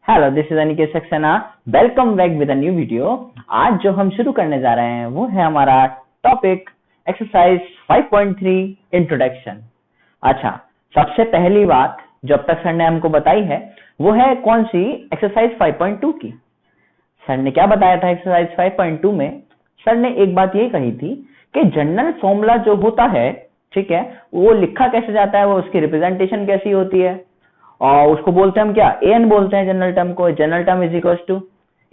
Hello, this is Aniket Saxena. Welcome back with a new video. आज जो हम शुरू करने जा रहे हैं वो है हमारा टॉपिक एक्सरसाइज 5.3 इंट्रोडक्शन। अच्छा, सबसे पहली बात जो अब तक सर ने हमको बताई है वो है कौन सी? एक्सरसाइज 5.2 की। सर ने क्या बताया था एक्सरसाइज 5.2 में? सर ने एक बात ये कही थी कि जनरल फॉर्मूला जो होता है, ठीक है, वो लिखा कैसे जाता है, वो उसकी रिप्रेजेंटेशन कैसी होती है, और उसको बोलते हैं हम क्या? एन बोलते हैं जनरल टर्म को। General term is equal to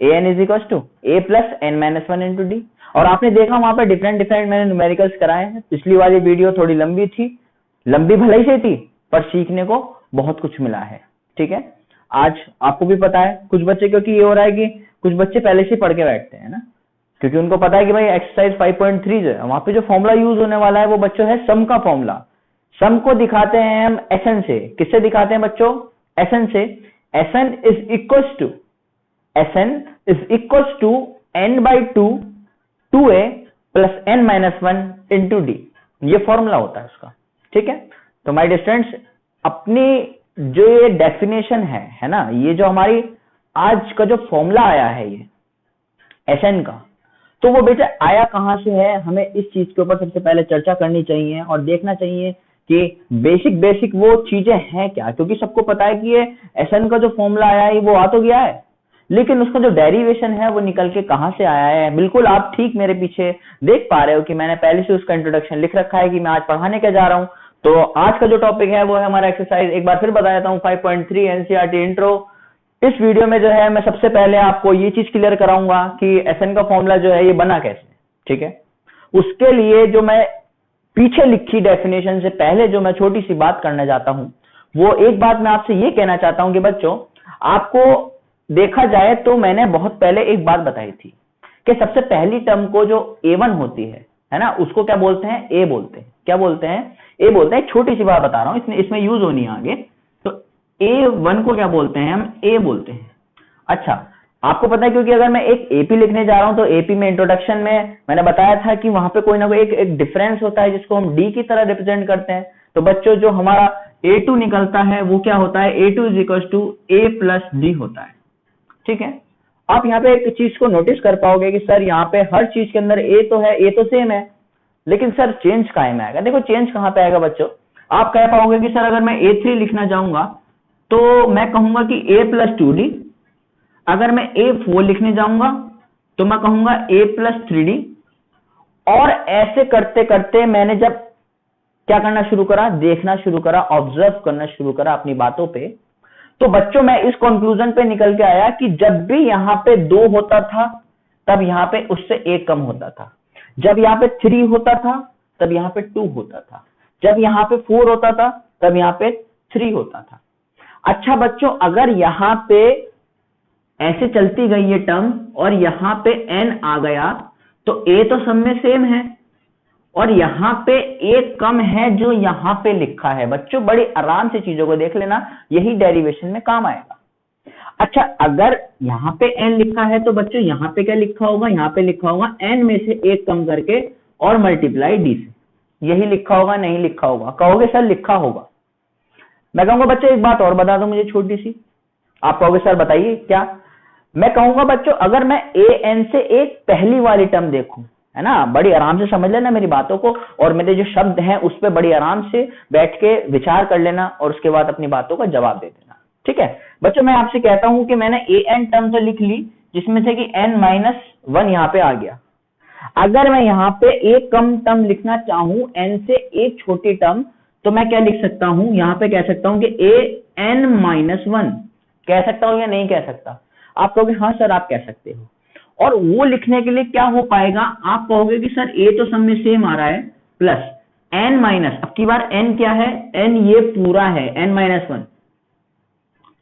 n is equal to a plus n minus one into d. और आपने देखा वहां पे डिफरेंट मैंने न्यूमेरिकल्स कराए हैं। पिछली वाली वीडियो थोड़ी लंबी थी, लंबी भले ही से थी, पर सीखने को बहुत कुछ मिला है। ठीक है, आज आपको भी पता है कुछ बच्चे, क्योंकि ये हो रहा है कि कुछ बच्चे पहले से पढ़ के बैठते हैं ना, क्योंकि उनको पता है कि भाई एक्सरसाइज 5.3 जो है वहां पे जो फॉर्मूला यूज होने वाला है वो बच्चों है सम का फॉर्मूला। सम को दिखाते हैं हम एसएन से। किससे दिखाते हैं बच्चों? एसएन से। SN is equals to n by two 2a plus n minus one into d. ये फॉर्मूला होता है उसका। ठीक है, तो माय डियर स्टूडेंट्स, अपनी जो ये डेफिनेशन है ना, ये जो हमारी आज का जो फॉर्मूला आया है ये एसएन का, तो वो बेटा आया कहां से है? हमें इस चीज के ऊपर सबसे पहले चर्चा करनी चाहिए और देखना चाहिए कि बेसिक वो चीजें हैं क्या, क्योंकि सबको पता है कि ये एसएन का जो फॉर्मूला आया है वो आ तो गया है, लेकिन उसका जो डेरिवेशन है वो निकल के कहां से आया है। बिल्कुल आप ठीक मेरे पीछे देख पा रहे हो कि मैंने पहले से उसका इंट्रोडक्शन लिख रखा है कि मैं आज पढ़ाने क्या जा रहा हूं। तो आज का जो टॉपिक है वो है हमारा एक्सरसाइज, एक बार फिर बता देता हूँ, 5.3 एनसीईआरटी इंट्रो। इस वीडियो में जो है मैं सबसे पहले आपको ये चीज क्लियर कराऊंगा कि एसएन का फॉर्मूला जो है ये बना कैसे। ठीक है, उसके लिए जो मैं पीछे लिखी डेफिनेशन से पहले जो मैं छोटी सी बात करना चाहता हूं, वो एक बात मैं आपसे ये कहना चाहता हूं कि बच्चों, आपको देखा जाए तो मैंने बहुत पहले एक बात बताई थी कि सबसे पहली टर्म को जो A1 होती है ना, उसको क्या बोलते हैं? ए बोलते हैं। क्या बोलते हैं? ए बोलते हैं। छोटी सी बात बता रहा हूं, इसमें यूज होनी है आगे। तो A1 को क्या बोलते हैं? हम ए बोलते हैं। अच्छा, आपको पता है, क्योंकि अगर मैं एक एपी लिखने जा रहा हूं तो एपी में इंट्रोडक्शन में मैंने बताया था कि वहां पे कोई ना कोई एक डिफरेंस होता है जिसको हम डी की तरह रिप्रेजेंट करते हैं। तो बच्चों, जो हमारा A2 निकलता है वो क्या होता है? A2 is equal to a plus d होता है। ठीक है, आप यहाँ पे एक चीज को नोटिस कर पाओगे कि सर यहाँ पे हर चीज के अंदर ए तो है, ए तो सेम है, लेकिन सर चेंज काहे में आएगा? देखो चेंज कहाँ पे आएगा बच्चों, आप कह पाओगे कि सर अगर मैं A3 लिखना चाहूंगा तो मैं कहूंगा कि ए प्लस टू डी। अगर मैं A4 लिखने जाऊंगा तो मैं कहूंगा a प्लस 3d। और ऐसे करते करते मैंने जब क्या करना शुरू करा? देखना शुरू करा, ऑब्जर्व करना शुरू करा अपनी बातों पे, तो बच्चों मैं इस कंक्लूजन पे निकल के आया कि जब भी यहां पे 2 होता था तब यहां पे उससे 1 कम होता था। जब यहां पे 3 होता था तब यहां पे 2 होता था। जब यहां पे 4 होता था तब यहां पे 3 होता था। अच्छा बच्चों, अगर यहां पे ऐसे चलती गई ये टर्म और यहां पे n आ गया तो a तो सब में सेम है और यहां पे एक कम है जो यहां पे लिखा है। बच्चों बड़ी आराम से चीजों को देख लेना, यही डेरिवेशन में काम आएगा। अच्छा, अगर यहां पे n लिखा है तो बच्चों यहां पे क्या लिखा होगा? यहां पे लिखा होगा n में से एक कम करके और मल्टीप्लाई d से। यही लिखा होगा? नहीं लिखा होगा? कहोगे सर लिखा होगा। मैं कहूंगा बच्चों एक बात और बता दो मुझे छोटी सी। आप कहोगे सर बताइए क्या? मैं कहूंगा बच्चों, अगर मैं an से एक पहली वाली टर्म देखूं, है ना, बड़ी आराम से समझ लेना मेरी बातों को, और मेरे जो शब्द हैं उस पर बड़ी आराम से बैठ के विचार कर लेना और उसके बाद अपनी बातों का जवाब दे देना। ठीक है बच्चों, मैं आपसे कहता हूं कि मैंने an टर्म तो लिख ली, जिसमें से कि n माइनस वन यहां पे आ गया। अगर मैं यहां पे एक कम टर्म लिखना चाहूं, n से एक छोटी टर्म, तो मैं क्या लिख सकता हूं? यहां पे कह सकता हूं कि an माइनस वन। कह सकता हूं या नहीं कह सकता? आप कहोगे हाँ सर आप कह सकते हो। और वो लिखने के लिए क्या हो पाएगा? आप कहोगे कि सर ए तो सब में सेम आ रहा है, प्लस n माइनस, अब की बार n क्या है? n ये पूरा है, n माइनस वन,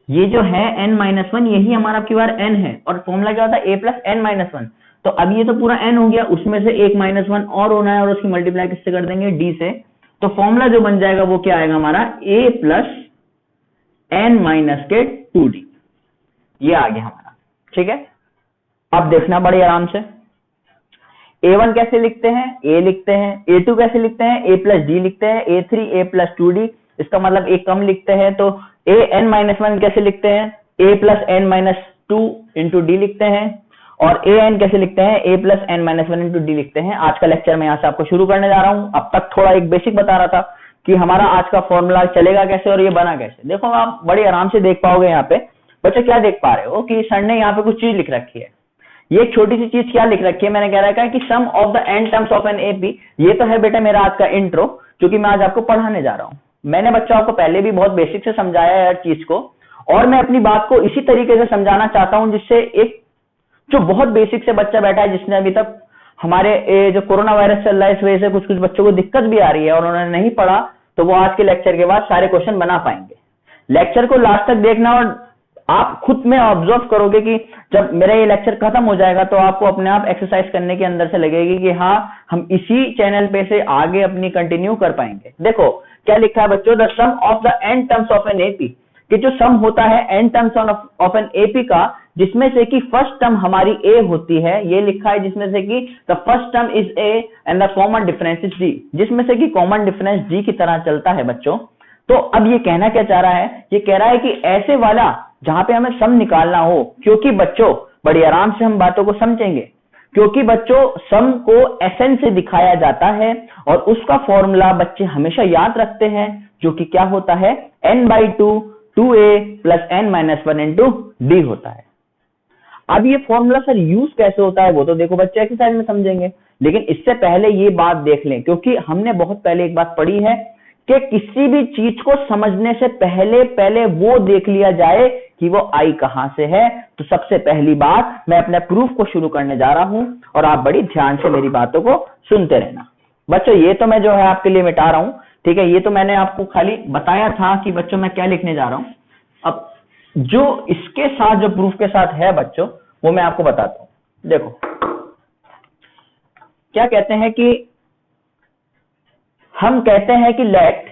ये जो है n माइनस वन, यही हमारा अब की बार n है। और फॉर्मूला क्या होता है? a plus n minus one. तो अब ये तो पूरा n हो गया, उसमें से एक माइनस वन और होना है और उसकी मल्टीप्लाई किससे कर देंगे? d से। तो फॉर्मूला जो बन जाएगा वो क्या आएगा हमारा? a प्लस n माइनस के 2d। ये आ गया हमारा। ठीक है, अब देखना बड़े आराम से। A1 कैसे लिखते हैं? A लिखते हैं। A2 कैसे लिखते हैं? A प्लस डी लिखते हैं। A3 A प्लस 2D, इसका मतलब एक कम लिखते हैं। तो an माइनस वन कैसे लिखते हैं? a plus n minus two into d लिखते हैं, और ए एन कैसे लिखते हैं, a plus n minus one into d लिखते हैं। आज का लेक्चर मैं यहाँ से आपको शुरू करने जा रहा हूँ। अब तक थोड़ा एक बेसिक बता रहा था कि हमारा आज का फॉर्मूला चलेगा कैसे और ये बना कैसे। देखो आप बड़े आराम से देख पाओगे। यहाँ पे बच्चे क्या देख पा रहे हो कि सर ने यहाँ पे कुछ चीज लिख रखी है। ये एक छोटी सी चीज क्या लिख रखी है, मैंने कह रखा है कि sum of the n terms of an AP. ये तो है बेटा मेरा आज का इंट्रो, क्योंकि मैं आज आपको पढ़ाने जा रहा हूँ। मैंने बच्चों आपको पहले भी बहुत बेसिक से समझाया है हर चीज को, और मैं अपनी बात को इसी तरीके से समझाना चाहता हूं जिससे एक जो बहुत बेसिक से बच्चा बैठा है, जिसने अभी तक हमारे जो कोरोना वायरस चल रहा है इस वजह से कुछ कुछ बच्चों को दिक्कत भी आ रही है और उन्होंने नहीं पढ़ा, तो वो आज के लेक्चर के बाद सारे क्वेश्चन बना पाएंगे। लेक्चर को लास्ट तक देखना, और आप खुद में ऑब्जर्व करोगे कि जब मेरा ये लेक्चर खत्म हो जाएगा तो आपको अपने आप एक्सरसाइज करने के अंदर से लगेगी कि हाँ हम इसी चैनल पे से आगे अपनी कंटिन्यू कर पाएंगे। देखो क्या लिखा है बच्चों, the sum of the n terms of an AP, कि जो सम होता है n terms of an AP का, जिसमें से कि फर्स्ट टर्म हमारी ए होती है, ये लिखा है जिसमें से कि the first term is A and the common difference is D, जिसमें से कि कॉमन डिफरेंस डी की तरह चलता है बच्चों। तो अब ये कहना क्या चाह रहा है, ये कह रहा है कि ऐसे वाला जहां पे हमें सम निकालना हो, क्योंकि बच्चों बड़ी आराम से हम बातों को समझेंगे, क्योंकि बच्चों सम को एसएन से दिखाया जाता है और उसका फॉर्मूला बच्चे हमेशा याद रखते हैं, जो कि क्या होता है, n/2 2a plus n minus one into D होता है। अब ये फॉर्मूला सर यूज कैसे होता है वो तो देखो बच्चे एक्सरसाइज में समझेंगे, लेकिन इससे पहले ये बात देख लें, क्योंकि हमने बहुत पहले एक बात पढ़ी है कि किसी भी चीज को समझने से पहले वो देख लिया जाए कि वो आई कहां से है। तो सबसे पहली बात मैं अपने प्रूफ को शुरू करने जा रहा हूं और आप बड़ी ध्यान से मेरी बातों को सुनते रहना। बच्चों ये तो मैं जो है आपके लिए मिटा रहा हूं, ठीक है, ये तो मैंने आपको खाली बताया था कि बच्चों मैं क्या लिखने जा रहा हूं। अब जो इसके साथ जो प्रूफ के साथ है बच्चों वो मैं आपको बताता हूं। देखो क्या कहते हैं कि हम कहते हैं कि लेट,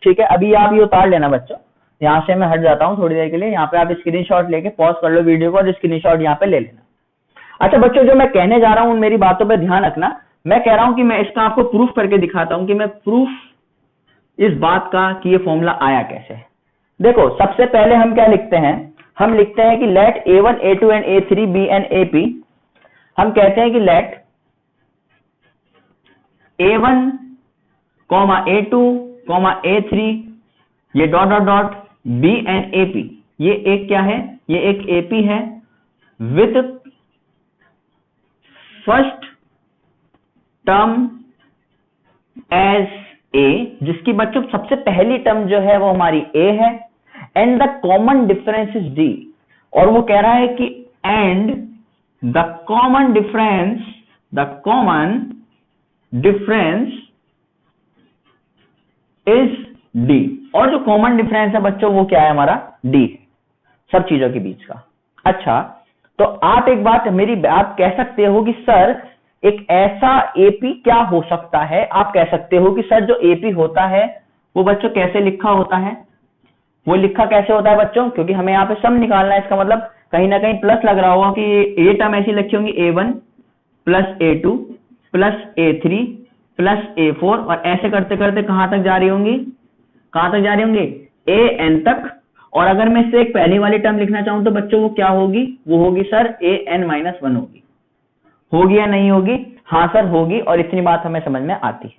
ठीक है, अभी आप ये उतार लेना बच्चों, यहां से मैं हट जाता हूं थोड़ी देर के लिए। यहाँ पे आप स्क्रीनशॉट लेके पॉज कर लो वीडियो को और स्क्रीनशॉट यहाँ पे ले लेना। अच्छा बच्चों जो मैं कहने जा रहा हूं मेरी बातों पे ध्यान रखना। मैं कह रहा हूं कि मैं इसका आपको प्रूफ करके दिखाता हूं कि मैं प्रूफ इस बात का कि ये फॉर्मूला आया कैसे। देखो सबसे पहले हम क्या लिखते हैं, हम लिखते हैं कि let a1 a2 and a3 be and ap। हम कहते हैं कि लेट a1 a2 a3 ये dot dot dot b and ap, ये एक क्या है, ये एक ap है with first term as a, जिसकी बच्चों सबसे पहली टर्म जो है वो हमारी a है, and the common difference is d। और वो कह रहा है कि and the common difference is d। और जो कॉमन डिफरेंस है बच्चों वो क्या है, हमारा d है सब चीजों के बीच का। अच्छा तो आप एक बात मेरी बात कह सकते हो कि सर एक ऐसा एपी क्या हो सकता है। आप कह सकते हो कि सर जो एपी होता है वो बच्चों कैसे लिखा होता है, वो लिखा कैसे होता है बच्चों, क्योंकि हमें यहाँ पे सम निकालना है। इसका मतलब कहीं ना कहीं प्लस लग रहा होगा कि ये टर्म ऐसी लिखी होंगी a1 plus a2 plus a3 plus a4, और ऐसे करते करते कहां तक जा रही होंगी, कहां तक जा रही होंगी, an तक। और अगर मैं इससे एक पहली वाली टर्म लिखना चाहूं तो बच्चों वो क्या होगी, वो होगी सर an-1 होगी या नहीं होगी, हाँ सर होगी, और इतनी बात हमें समझ में आती है।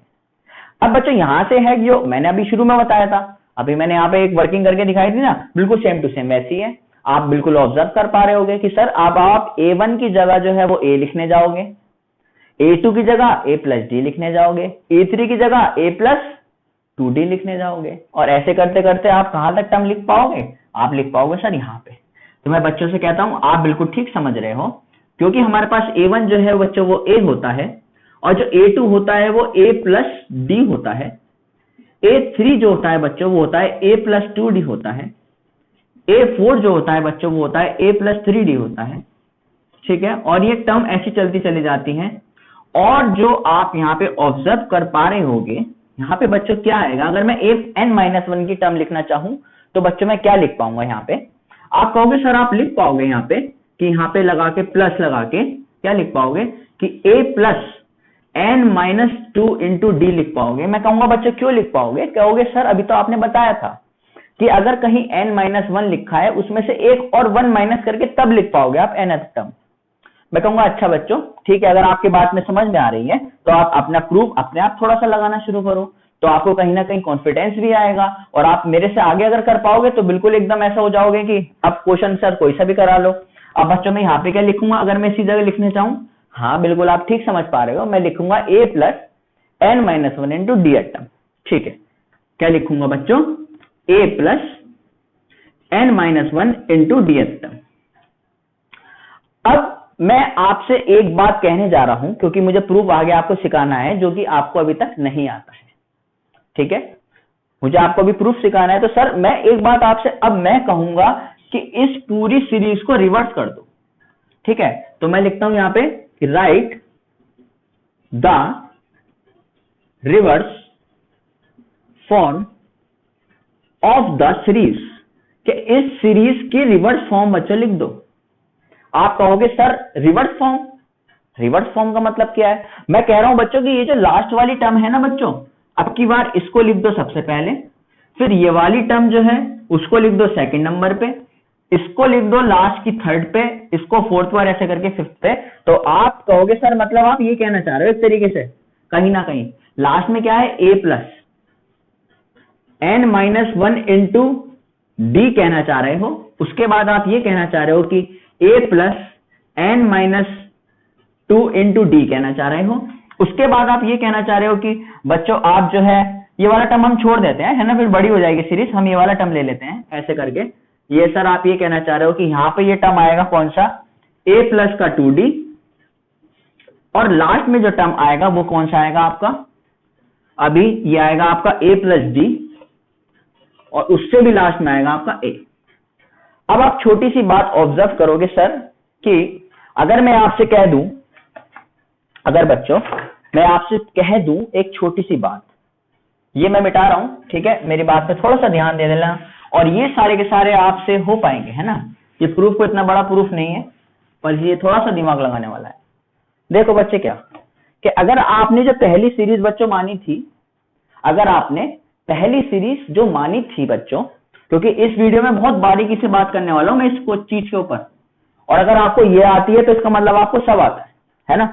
अब बच्चों यहां से है जो मैंने अभी शुरू में बताया था, अभी मैंने यहाँ पे एक वर्किंग करके दिखाई थी ना, बिल्कुल सेम टू सेम वैसी है। आप बिल्कुल ऑब्जर्व कर पा रहे होगे कि सर अब आप a1 की जगह जो है वो a लिखने जाओगे, a2 की जगह a प्लस डी लिखने जाओगे, a3 की जगह a प्लस 2d लिखने जाओगे, और ऐसे करते करते आप कहां तक टर्म लिख पाओगे, आप लिख पाओगे सर यहाँ पे। तो मैं बच्चों से कहता हूं आप बिल्कुल ठीक समझ रहे हो, क्योंकि हमारे पास a1 जो है बच्चों वो a होता है, और जो a2 होता है वो a प्लस डी होता है, a3 जो होता है बच्चों वो होता है a प्लस 2d होता है, a4 जो होता है बच्चों वो होता है a प्लस 3d होता है, ठीक है। और ये टर्म ऐसी चलती चली जाती हैं। और जो आप यहाँ पे ऑब्जर्व कर पा रहे होगे, यहाँ पे बच्चों क्या आएगा, अगर मैं n-1 की टर्म लिखना चाहूं तो बच्चों मैं क्या लिख पाऊंगा, यहाँ पे आप कहोगे सर आप लिख पाओगे यहाँ पे कि यहाँ पे लगा के प्लस लगा के क्या लिख पाओगे कि a plus n-2 into d लिख पाओगे। मैं कहूंगा बच्चे क्यों लिख पाओगे, कहोगे सर अभी तो आपने बताया था कि अगर कहीं n-1 लिखा है उसमें से एक और 1 माइनस करके तब लिख पाओगे आप nth टर्म। मैं कहूंगा अच्छा बच्चों ठीक है, अगर आपके बात में समझ में आ रही है तो आप अपना प्रूफ अपने आप थोड़ा सा लगाना शुरू करो, तो आपको कहीं ना कहीं कॉन्फिडेंस भी आएगा और आप मेरे से आगे अगर कर पाओगे तो बिल्कुल एकदम ऐसा हो जाओगे कि अब क्वेश्चन सर कोई सा भी करा लो। अब बच्चों मैं यहाँ पे क्या लिखूंगा अगर मैं इसी जगह लिखने चाहूँ, हाँ बिल्कुल आप ठीक समझ पा रहे हो, मैं लिखूंगा a plus n-1 into D term. ठीक है, क्या लिखूंगा बच्चों, a plus n-1 into D term. अब मैं आपसे एक बात कहने जा रहा हूं क्योंकि मुझे प्रूफ आगे आपको सिखाना है जो कि आपको अभी तक नहीं आता है। ठीक है, मुझे आपको भी प्रूफ सिखाना है, तो सर मैं एक बात आपसे अब मैं कहूंगा कि इस पूरी सीरीज को रिवर्स कर दो। ठीक है, तो मैं लिखता हूं यहां पे right the reverse form of the series, कि इस सीरीज की रिवर्स फॉर्म बच्चों लिख दो। आप कहोगे sir reverse form, reverse form का मतलब क्या है? मैं कह रहा हूं बच्चों कि ये जो लास्ट वाली टर्म है ना बच्चों, अब की बार इसको लिख दो सबसे पहले, फिर ये वाली टर्म जो है उसको लिख दो सेकंड नंबर पे, इसको लिख दो लास्ट की थर्ड पे, इसको फोर्थ पर, ऐसे करके फिफ्थ पे। तो आप कहोगे सर मतलब आप ये कहना चाह रहे हो एक तरीके से कहीं ना कहीं लास्ट में क्या है, a plus n-1 into D कहना चाह रहे हो। उसके बाद आप ये कहना चाह रहे हो कि a plus n-2 into D कहना चाह रहे हो। उसके बाद आप ये कहना चाह रहे हो कि बच्चों आप जो है ये वाला टर्म हम छोड़ देते हैं, है ना, फिर बड़ी हो जाएगी सीरीज, हम ये वाला टर्म ले लेते हैं ऐसे करके। ये सर आप ये कहना चाह रहे हो कि यहां पे ये टर्म आएगा कौन सा, a प्लस का 2d, और लास्ट में जो टर्म आएगा वो कौन सा आएगा आपका, अभी ये आएगा आपका a प्लस डी, और उससे भी लास्ट में आएगा आपका a। अब आप छोटी सी बात ऑब्जर्व करोगे सर कि अगर मैं आपसे कह दूं, अगर बच्चों मैं आपसे कह दूं एक छोटी सी बात, ये मैं मिटा रहा हूं, ठीक है, मेरी बात पे थोड़ा सा ध्यान दे देना, और ये सारे के सारे आपसे हो पाएंगे, है ना। ये प्रूफ को इतना बड़ा प्रूफ नहीं है पर ये थोड़ा सा दिमाग लगाने वाला है। देखो बच्चे क्या कि अगर आपने जो पहली सीरीज बच्चों मानी थी, अगर आपने पहली सीरीज जो मानी थी बच्चों, क्योंकि इस वीडियो में बहुत बारीकी से बात करने वाला हूं मैं इस चीज के ऊपर, और अगर आपको ये आती है तो इसका मतलब आपको सब आता है ना।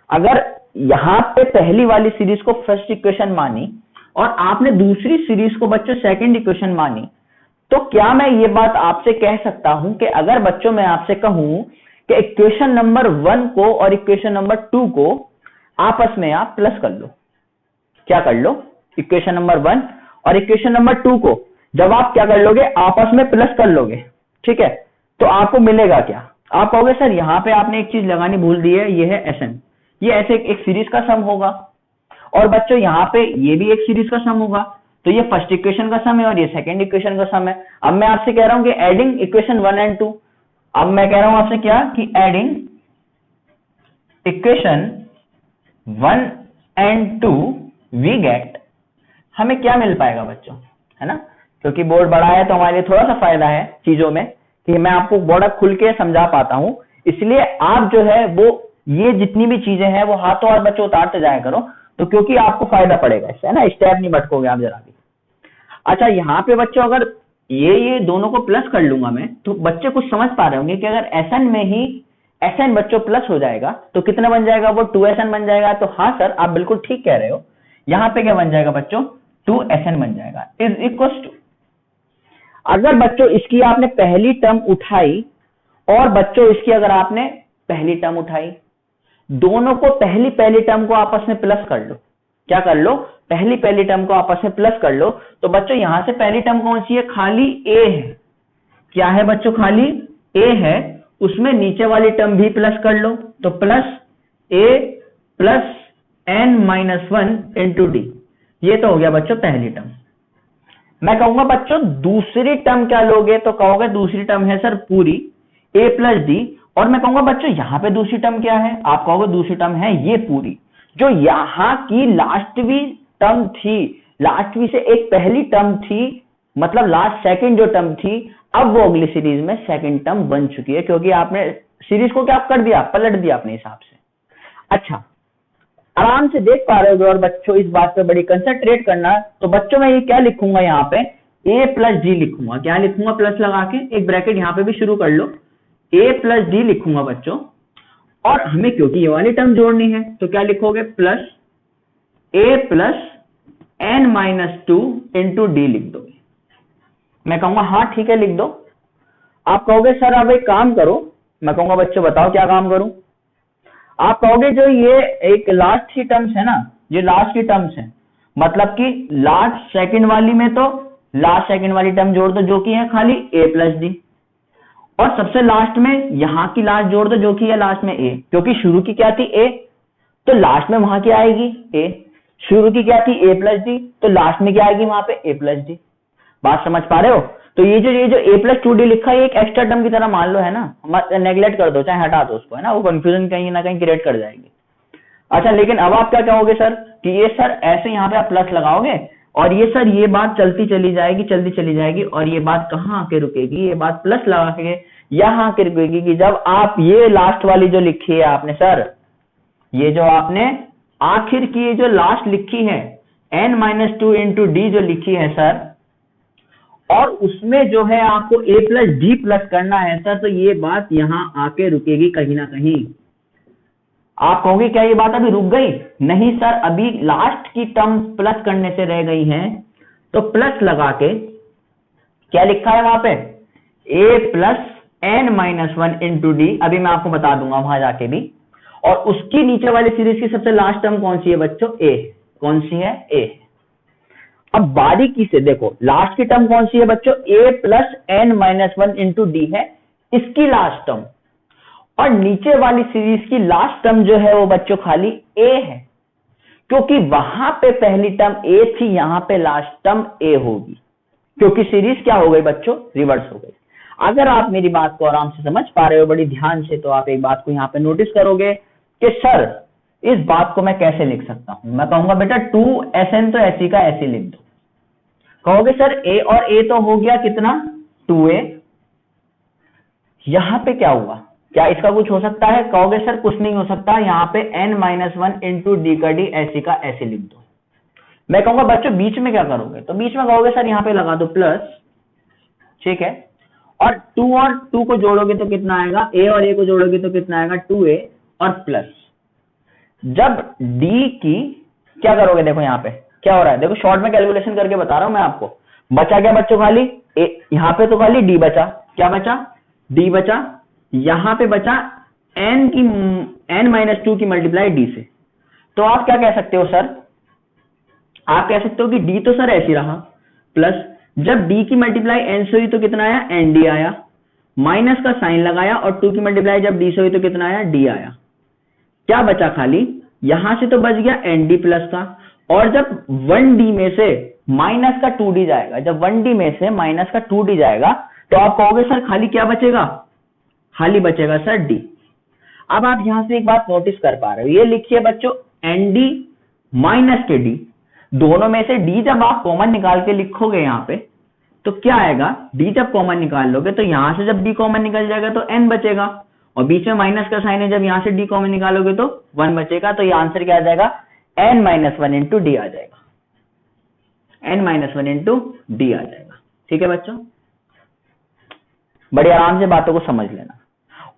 अगर यहां पे पहली वाली सीरीज को फर्स्ट इक्वेशन मानी और आपने दूसरी सीरीज को बच्चों सेकंड इक्वेशन मानी, तो क्या मैं ये बात आपसे कह सकता हूं कि अगर बच्चों मैं आपसे कहूं कि इक्वेशन नंबर 1 को और इक्वेशन नंबर 2 को आपस में आप प्लस कर लो, क्या कर लो, इक्वेशन नंबर 1 और इक्वेशन नंबर 2 को जब आप क्या कर लोगे, आपस में प्लस कर लोगे, ठीक है, तो आपको मिलेगा क्या, आप कहोगे सर यहां पे आपने एक चीज लगानी भूल दी है, ये है SN, ये ऐसे एक सीरीज का सम होगा, और बच्चों यहाँ पे ये भी एक सीरीज का सम होगा, तो ये फर्स्ट इक्वेशन का सम है और ये सेकंड इक्वेशन का सम है। अब मैं आपसे कह रहा हूं कि एडिंग इक्वेशन 1 एंड 2, अब मैं कह रहा हूं आपसे क्या कि adding equation 1 and 2 we get, हमें क्या मिल पाएगा बच्चों, है ना, क्योंकि बोर्ड बड़ा है तो हमारे लिए थोड़ा सा फायदा है चीजों में कि मैं आपको बड़ा खुल के समझा पाता हूं, इसलिए आप जो है वो ये जितनी भी चीजें हैं वो हाथों हाथ बच्चों उतारते जाया करो, तो क्योंकि आपको फायदा पड़ेगा इससे, है ना, स्टेप नहीं भटकोगे आप जरा भी। अच्छा यहाँ पे बच्चों अगर ये दोनों को प्लस कर लूंगा मैं, तो बच्चे कुछ समझ पा रहे होंगे कि अगर SN में ही SN बच्चों प्लस हो जाएगा तो कितना बन जाएगा, वो 2SN बन जाएगा। तो हाँ सर आप बिल्कुल ठीक कह रहे हो, यहाँ पे क्या बन जाएगा बच्चों, 2SN बन जाएगा, इज इक्वल टू, अगर बच्चों इसकी आपने पहली टर्म उठाई और बच्चों इसकी अगर आपने पहली टर्म उठाई, दोनों को पहली टर्म को आपस में प्लस कर लो, क्या कर लो, पहली टर्म को आपस में प्लस कर लो, तो बच्चों यहां से पहली टर्म कौन सी है, खाली a है, क्या है बच्चों, खाली a है, उसमें नीचे वाली टर्म भी प्लस कर लो, तो plus a plus n-1 into d, ये तो हो गया बच्चों पहली टर्म। मैं कहूंगा बच्चों दूसरी टर्म क्या लोगे, तो कहोगे दूसरी टर्म है सर पूरी a प्लस डी, और मैं कहूंगा बच्चों यहां पे दूसरी टर्म क्या है, आप कहोगे दूसरी टर्म है ये पूरी, जो यहां की लास्टवी टर्म थी, लास्टवी से एक पहली टर्म थी, मतलब लास्ट सेकंड जो टर्म थी, अब वो अगली सीरीज में सेकंड टर्म बन चुकी है, क्योंकि आपने सीरीज को क्या कर दिया, पलट दिया अपने हिसाब से। अच्छा आराम से देख पा रहे हो और बच्चों इस बात पे बड़ी कंसंट्रेट करना, तो बच्चों मैं ये क्या लिखूंगा यहाँ पे ए प्लस डी लिखूंगा। क्या लिखूंगा? प्लस लगा के एक ब्रैकेट यहां पे भी शुरू कर लो, ए प्लस डी लिखूंगा बच्चों। और हमें क्योंकि ये वाली टर्म जोड़नी है तो क्या लिखोगे? Plus a plus n minus 2 into d लिख दोगे। मैं कहूंगा हाँ ठीक है लिख दो। आप कहोगे सर अब एक काम करो। मैं कहूंगा बच्चों बताओ क्या काम करूं? आप कहोगे जो ये एक लास्ट की टर्म्स है ना, ये लास्ट की टर्म्स है, मतलब कि लास्ट सेकंड वाली में तो लास्ट सेकंड वाली टर्म जोड़ दो जो कि है खाली ए प्लस डी, और सबसे लास्ट में यहां की लास्ट जोड़ दो जो कि है लास्ट में ए, क्योंकि शुरू की क्या थी? ए, तो लास्ट में वहां क्या आएगी? ए। शुरू की क्या थी? ए प्लस डी, तो लास्ट में क्या आएगी वहां पे? ए प्लस डी। बात समझ पा रहे हो? तो ये जो ए प्लस 2 डी लिखा है एक एक्स्ट्रा टर्म की तरह मान लो, है ना, नेग्लेक्ट कर दो चाहे हटा दो उसको, है ना, वो कंफ्यूजन कहीं ना कहीं क्रिएट कर जाएगी। अच्छा लेकिन अब आप क्या कहोगे सर कि ये सर ऐसे यहाँ पे आप प्लस लगाओगे और ये सर ये बात चलती चली जाएगी और ये बात कहाँ आके रुकेगी? ये बात प्लस लगा के यहाँ आके रुकेगी कि जब आप ये लास्ट वाली जो लिखी है आपने सर, ये जो आपने आखिर की ये जो लास्ट लिखी है n-2 इंटू डी जो लिखी है सर, और उसमें जो है आपको a प्लस डी प्लस करना है सर, तो ये बात यहां आके रुकेगी कहीं ना कहीं। आप कहोगे क्या ये बात अभी रुक गई? नहीं सर, अभी लास्ट की टर्म प्लस करने से रह गई है, तो प्लस लगा के क्या लिखा है वहां पे? a plus n-1 into D. अभी मैं आपको बता दूंगा वहां जाके भी। और उसकी नीचे वाली सीरीज की सबसे लास्ट टर्म कौन सी है बच्चों? a। कौन सी है? a। अब बारीकी से देखो लास्ट की टर्म कौन सी है बच्चों? a plus n-1 into D है इसकी लास्ट टर्म, और नीचे वाली सीरीज की लास्ट टर्म जो है वो बच्चों खाली a है, क्योंकि वहां पे पहली टर्म a थी, यहां पे लास्ट टर्म a होगी, क्योंकि सीरीज क्या हो गई बच्चों? रिवर्स हो गई। अगर आप मेरी बात को आराम से समझ पा रहे हो बड़ी ध्यान से, तो आप एक बात को यहां पे नोटिस करोगे कि सर इस बात को मैं कैसे लिख सकता हूं? मैं कहूंगा बेटा 2SN तो ऐसी का ऐसी लिख दो। कहोगे सर a और a तो हो गया कितना? 2a। यहां पे क्या हुआ? क्या इसका कुछ हो सकता है? कहोगे सर कुछ नहीं हो सकता, यहां पे n-1 इंटू डी का डी ऐसी का ऐसे लिख दो। मैं कहूंगा बच्चों बीच में क्या करोगे? तो बीच में कहोगे सर यहां पे लगा दो प्लस, ठीक है, और 2 और 2 को जोड़ोगे तो कितना आएगा? a और a को जोड़ोगे तो कितना आएगा? 2a और प्लस। जब d की क्या करोगे? देखो यहां पे क्या हो रहा है, देखो शॉर्ट में कैलकुलेशन करके बता रहा हूं मैं आपको। बचा क्या बच्चों? खाली यहां पे तो खाली d बचा। क्या बचा? d बचा। यहां पे बचा n-2 की मल्टीप्लाई d से। तो आप क्या कह सकते हो सर? आप कह सकते हो कि d तो सर ऐसी रहा, प्लस जब d की मल्टीप्लाई n से हुई तो कितना आया? nd आया, माइनस का साइन लगाया, और 2 की मल्टीप्लाई जब d से हुई तो कितना आया? d आया। क्या बचा? खाली यहां से तो बच गया nd प्लस का, और जब 1d में से माइनस का 2d जाएगा, जब 1d में से माइनस का 2d जाएगा, तो आप कहोगे सर खाली क्या बचेगा? खाली बचेगा सर d। अब आप यहां से एक बात नोटिस कर पा रहे हो, ये लिखिए बच्चों nd माइनस के d, दोनों में से d जब आप कॉमन निकाल के लिखोगे यहां पे, तो क्या आएगा? d जब कॉमन निकाल लोगे तो यहां से जब d कॉमन निकल जाएगा तो n बचेगा, और बीच में माइनस का साइन है, जब यहां से d कॉमन निकालोगे तो 1 बचेगा। तो ये आंसर क्या आ जाएगा? n-1 इंटू डी आ जाएगा, n-1 इंटू डी आ जाएगा। ठीक है बच्चों, बड़े आराम से बातों को समझ लेना।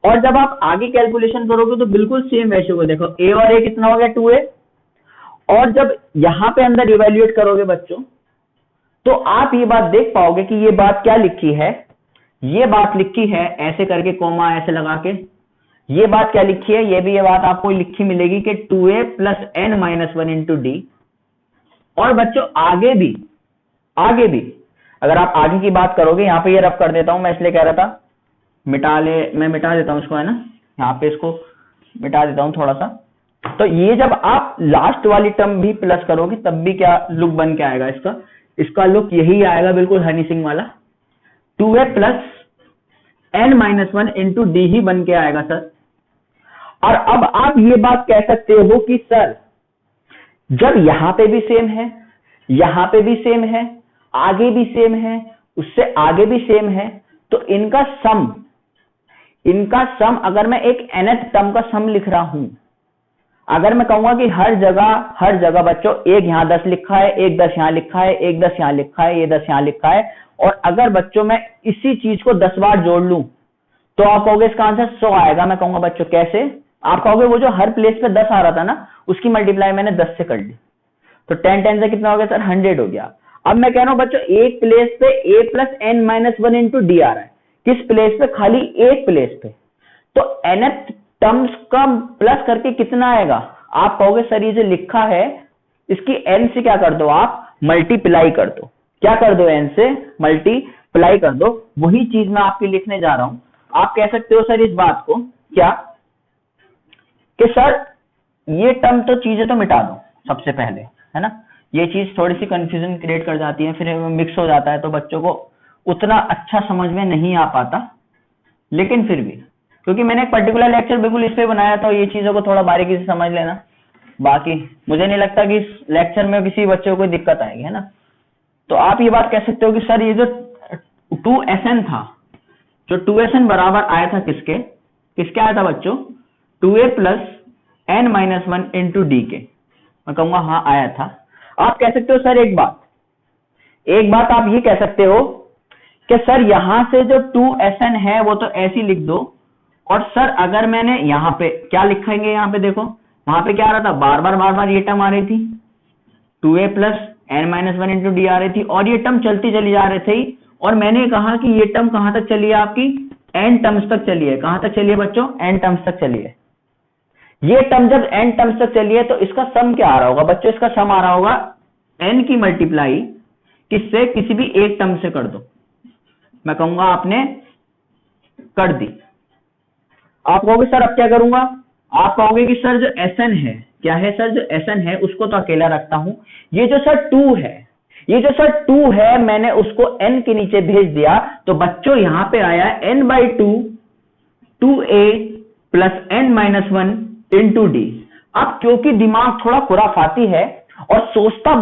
और जब आप आगे कैलकुलेशन करोगे तो बिल्कुल सेम रेशियो को देखो, a और a कितना हो गया? 2a। और जब यहां पे अंदर इवेल्युएट करोगे बच्चों, तो आप ये बात देख पाओगे कि ये बात क्या लिखी है? ये बात लिखी है ऐसे करके कोमा ऐसे लगा के, ये बात क्या लिखी है? ये भी ये बात आपको लिखी मिलेगी कि 2a plus n-1 into d. और बच्चों आगे भी अगर आप आगे की बात करोगे, यहां पे ये रब कर देता हूं मैं, इसलिए कह रहा था मैं मिटा देता हूं इसको, है ना, यहाँ पे इसको मिटा देता हूं थोड़ा सा। तो ये जब आप लास्ट वाली टर्म भी प्लस करोगे तब भी क्या लुक बन के आएगा? इसका लुक यही आएगा बिल्कुल हनी सिंह वाला, 2a plus n-1 into D ही बन के आएगा सर। और अब आप ये बात कह सकते हो कि सर जब यहां पे भी सेम है, यहां पे भी सेम है, आगे भी सेम है, उससे आगे भी सेम है, तो इनका सम अगर मैं एक nth टर्म का सम लिख रहा हूं, अगर मैं कहूंगा कि हर जगह बच्चों एक यहाँ 10 लिखा है, एक 10 यहाँ लिखा है, एक 10 यहाँ लिखा है, ये 10 यहाँ लिखा है, और अगर बच्चों मैं इसी चीज को 10 बार जोड़ लूं तो आप कहोगे इसका आंसर 100 आएगा। मैं कहूंगा बच्चों कैसे? आप कहोगे वो जो हर प्लेस पे 10 आ रहा था ना, उसकी मल्टीप्लाई मैंने 10 से कर ली, तो 10 10 से कितना हो गया सर? 100 हो गया। अब मैं कह रहा हूं बच्चों एक प्लेस पे a plus n minus 1 into d आ रहा है, किस प्लेस पे? खाली एक प्लेस पे, तो nth टर्म्स का प्लस करके कितना आएगा? आप कहोगे सर ये जो लिखा है इसकी n से क्या कर दो? आप मल्टीप्लाई कर दो। क्या कर दो? n से मल्टीप्लाई कर दो। वही चीज मैं आपके लिखने जा रहा हूं। आप कह सकते हो सर इस बात को क्या कि सर ये टर्म तो चीजें तो मिटा दो सबसे पहले, है ना? ये चीज थोड़ी सी कंफ्यूजन क्रिएट कर जाती है, फिर मिक्स हो जाता है तो बच्चों को उतना अच्छा समझ में नहीं आ पाता। लेकिन फिर भी क्योंकि मैंने एक पर्टिकुलर लेक्चर बिल्कुल इस पे बनाया था, ये चीजों को थोड़ा बारीकी से समझ लेना। बाकी मुझे नहीं लगता कि इस लेक्चर में किसी बच्चे को कोई दिक्कत आएगी, है ना? तो आप ये बात कह सकते हो कि सर ये जो 2SN था, जो 2SN बराबर आया था किसके आया था बच्चों? 2a plus n minus 1 into D के। मैं कहूंगा हाँ आया था। आप कह सकते हो सर एक बात आप ये कह सकते हो कि सर यहां से जो 2SN है वो तो ऐसी लिख दो, और सर अगर मैंने यहाँ पे क्या लिखेंगे? यहाँ पे देखो, वहां पे क्या आ रहा था? बार बार ये टर्म आ रही थी, 2a plus n minus 1 into d आ रही थी, और ये टर्म चलती चली जा रही थी। और मैंने कहा कि ये टर्म कहां तक चली है? आपकी n टर्म्स तक चली है। कहां तक चली है बच्चों? n टर्म्स तक चली है। ये टर्म जब n टर्म्स तक चली है तो इसका सम क्या आ रहा होगा बच्चों? इसका सम आ रहा होगा n की मल्टीप्लाई किससे? किसी भी एक टर्म से कर दो। मैं कहूंगा आपने कर दी। आप कहोगे सर अब क्या करूंगा? आप कहोगे कि सर जो SN है, क्या है सर? जो SN है उसको तो अकेला रखता हूं, ये जो सर 2 है, ये जो सर 2 है मैंने उसको n के नीचे भेज दिया, तो बच्चों यहां पे आया n/2 2a plus n minus 1 into D. अब क्योंकि दिमाग थोड़ा खुराफाती है और सोचता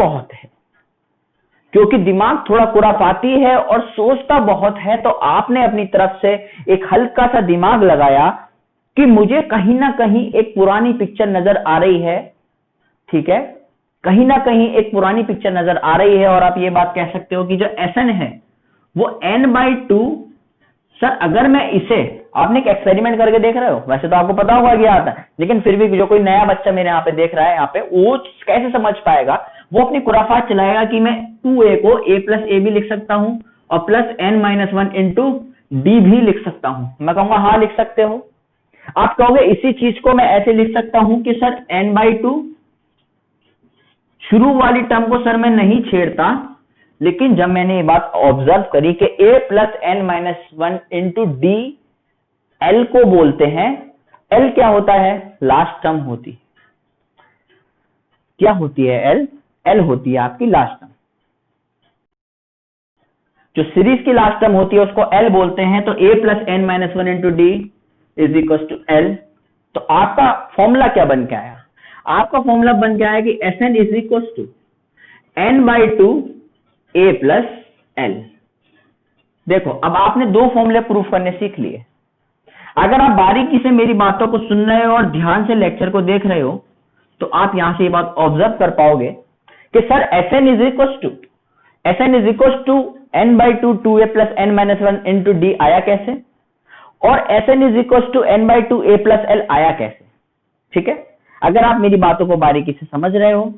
बहुत है, तो आपने अपनी तरफ से एक हल्का सा दिमाग लगाया कि मुझे कहीं ना कहीं एक पुरानी पिक्चर नजर आ रही है, ठीक है? कहीं ना कहीं एक पुरानी पिक्चर नजर आ रही है, और आप ये बात कह सकते हो कि जो SN है वो n/2। सर अगर मैं इसे, आपने एक एक्सपेरिमेंट करके देख रहे हो, वैसे तो आपको पता होगा क्या आता है, लेकिन फिर भी जो कोई नया बच्चा मेरे यहाँ पे देख रहा है, यहाँ पे वो कैसे समझ पाएगा? वो अपनी खुराफात चलाएगा कि मैं 2a को a प्लस ए भी लिख सकता हूं और plus n minus 1 into D भी लिख सकता हूं। मैं कहूंगा हाँ लिख सकते हो। आप कहोगे इसी चीज को मैं ऐसे लिख सकता हूं कि सर n/2, शुरू वाली टर्म को सर मैं नहीं छेड़ता, लेकिन जब मैंने ये बात ऑब्जर्व करी कि a plus n minus 1 into D L को बोलते हैं, L क्या होता है? लास्ट टर्म होती। क्या होती है? L होती है आपकी लास्ट टर्म। जो सीरीज की लास्ट टर्म होती है उसको L बोलते हैं। तो a plus n minus 1 into d is equal to L। तो आपका फॉर्मूला क्या बन के आया? आपका फॉर्मूला बन के आया कि SN is equal to n/2 a plus L। देखो अब आपने दो फॉर्मूले प्रूफ करने सीख लिए। अगर आप बारीकी से मेरी बातों को सुन रहे हो और ध्यान से लेक्चर को देख रहे हो तो आप यहां से ये बात ऑब्जर्व कर पाओगे कि sir SN is equal to n/2 2a plus n minus 1 into d आया कैसे, और SN is equal to n/2 a plus L आया कैसे? ठीक है, अगर आप मेरी बातों को बारीकी से समझ रहे हो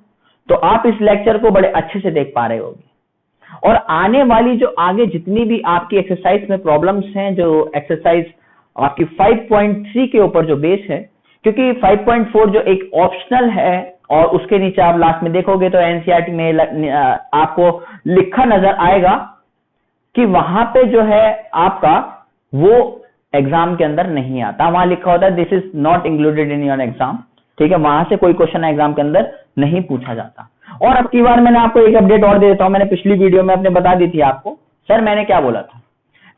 तो आप इस लेक्चर को बड़े अच्छे से देख पा रहे होगे। और आने वाली जो आगे जितनी भी आपकी एक्सरसाइज में प्रॉब्लम्स हैं, जो एक्सरसाइज आपकी 5.3 के ऊपर जो बेस है, क्योंकि 5.4 जो एक ऑप्शनल है और उसके नीचे आप लास्ट में देखोगे तो एनसीईआरटी में आपको लिखा नजर आएगा कि वहां पे जो है आपका वो एग्जाम के अंदर नहीं आता, वहां लिखा होता है this is not included in your exam. ठीक है, वहां से कोई क्वेश्चन एग्जाम के अंदर नहीं पूछा जाता। और अब की बार मैंने आपको एक अपडेट और दे देता हूं। मैंने पिछली वीडियो में अपने बता दी थी आपको, सर मैंने क्या बोला था,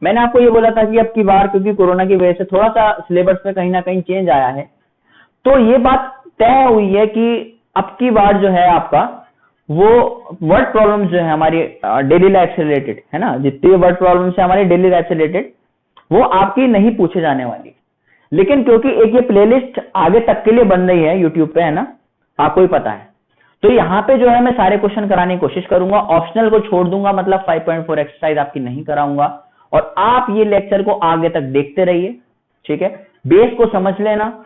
मैंने आपको ये बोला था कि अब की बार क्योंकि कोरोना की वजह से थोड़ा सा सिलेबस में कहीं ना कहीं चेंज आया है, तो ये बात तय हुई है कि अब की बार जो है आपका वो वर्ड प्रॉब्लम्स जो है हमारी डेली लाइफ से रिलेटेड है ना, जितनी वर्ड प्रॉब्लम्स है हमारी डेली लाइफ से रिलेटेड वो आपकी नहीं पूछे जाने वाली। लेकिन क्योंकि एक ये प्लेलिस्ट आगे तक के लिए बन रही है यूट्यूब पे, है ना, आपको ही पता है, तो यहाँ पे जो है मैं सारे क्वेश्चन कराने की कोशिश करूंगा, ऑप्शनल को छोड़ दूंगा, मतलब 5.4 एक्सरसाइज आपकी नहीं कराऊंगा, और आप ये लेक्चर को आगे तक देखते रहिए, ठीक है। बेस को समझ लेना,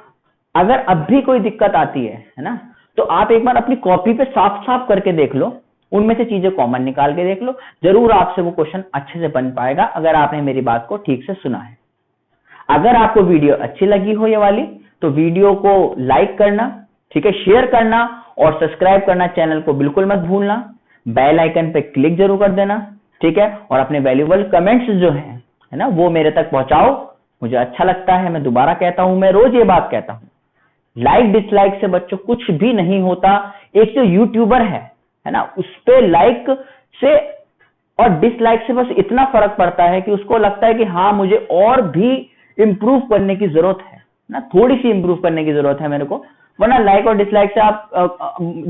अगर अब भी कोई दिक्कत आती है ना, तो आप एक बार अपनी कॉपी पे साफ साफ करके देख लो, उनमें से चीजें कॉमन निकाल के देख लो, जरूर आपसे वो क्वेश्चन अच्छे से बन पाएगा अगर आपने मेरी बात को ठीक से सुना है। अगर आपको वीडियो अच्छी लगी हो ये वाली, तो वीडियो को लाइक करना, ठीक है, शेयर करना और सब्सक्राइब करना चैनल को बिल्कुल मत भूलना, बेल आइकन पे क्लिक जरूर कर देना, ठीक है, और अपने वैल्यूएबल कमेंट्स जो है ना, वो मेरे तक पहुंचाओ, मुझे अच्छा लगता है। मैं दोबारा कहता हूं, मैं रोज ये बात कहता हूं, लाइक डिसलाइक से बच्चों कुछ भी नहीं होता। एक जो यूट्यूबर है ना, उस पे लाइक से और डिसलाइक से बस इतना फर्क पड़ता है कि उसको लगता है कि हाँ मुझे और भी इंप्रूव करने की जरूरत है ना, थोड़ी सी इंप्रूव करने की जरूरत है मेरे को, वरना लाइक और डिसलाइक से आप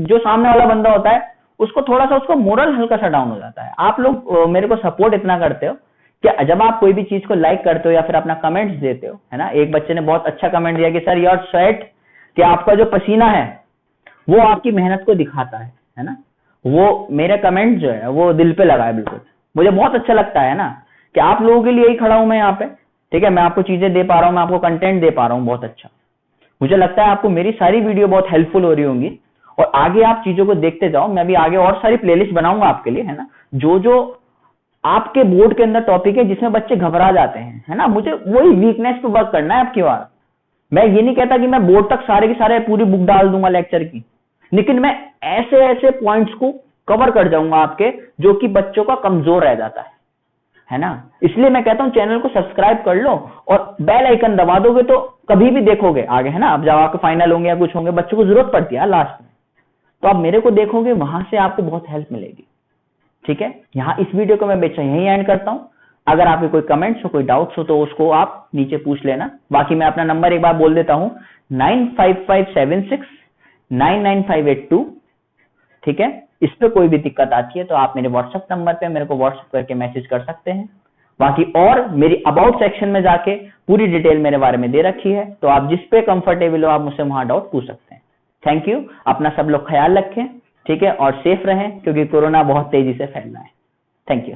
जो सामने वाला बंदा होता है उसको थोड़ा सा, उसका मोरल हल्का सा डाउन हो जाता है। आप लोग मेरे को सपोर्ट इतना करते हो कि जब आप कोई भी चीज को लाइक करते हो या फिर अपना कमेंट्स देते हो, है ना, एक बच्चे ने बहुत अच्छा कमेंट दिया कि सर योर स्वेट, कि आपका जो पसीना है वो आपकी मेहनत को दिखाता है ना, वो मेरे कमेंट जो है वो दिल पे लगा है बिल्कुल, मुझे बहुत अच्छा लगता है ना कि आप लोगों के लिए ही खड़ा हूं मैं यहाँ पे, ठीक है, मैं आपको चीजें दे पा रहा हूं, मैं आपको कंटेंट दे पा रहा हूं बहुत अच्छा। मुझे लगता है आपको मेरी सारी वीडियो बहुत हेल्पफुल हो रही होंगी और आगे आप चीजों को देखते जाओ, मैं भी आगे और सारी प्लेलिस्ट बनाऊंगा आपके लिए, है ना, जो जो आपके बोर्ड के अंदर टॉपिक है जिसमें बच्चे घबरा जाते हैं, है ना, मुझे वही वीकनेस पे वर्क करना है आपकी बार। मैं ये नहीं कहता कि मैं बोर्ड तक सारे के सारे पूरी बुक डाल दूंगा लेक्चर की, लेकिन मैं ऐसे ऐसे पॉइंट्स को कवर कर जाऊंगा आपके जो कि बच्चों का कमजोर रह जाता है ना। इसलिए मैं कहता हूं चैनल को सब्सक्राइब कर लो और बेल आइकन दबा दोगे तो कभी भी देखोगे आगे, है ना, अब जब आपके फाइनल होंगे या कुछ होंगे, बच्चों को जरूरत पड़ती है लास्ट में, तो आप मेरे को देखोगे, वहां से आपको बहुत हेल्प मिलेगी, ठीक है। यहाँ इस वीडियो को मैं बेचा यही एंड करता हूं। अगर आपके कोई कमेंट्स हो, कोई डाउट्स हो तो उसको आप नीचे पूछ लेना। बाकी मैं अपना नंबर एक बार बोल देता हूं, 9557699582, ठीक है। इस पे कोई भी दिक्कत आती है तो आप मेरे व्हाट्सएप नंबर पे मेरे को व्हाट्सएप करके मैसेज कर सकते हैं। बाकी और मेरी अबाउट सेक्शन में जाके पूरी डिटेल मेरे बारे में दे रखी है, तो आप जिस पे कंफर्टेबल हो आप मुझसे वहां डाउट पूछ सकते हैं। थैंक यू, अपना सब लोग ख्याल रखें, ठीक है, और सेफ रहें क्योंकि कोरोना बहुत तेजी से फैल रहा है। Thank you.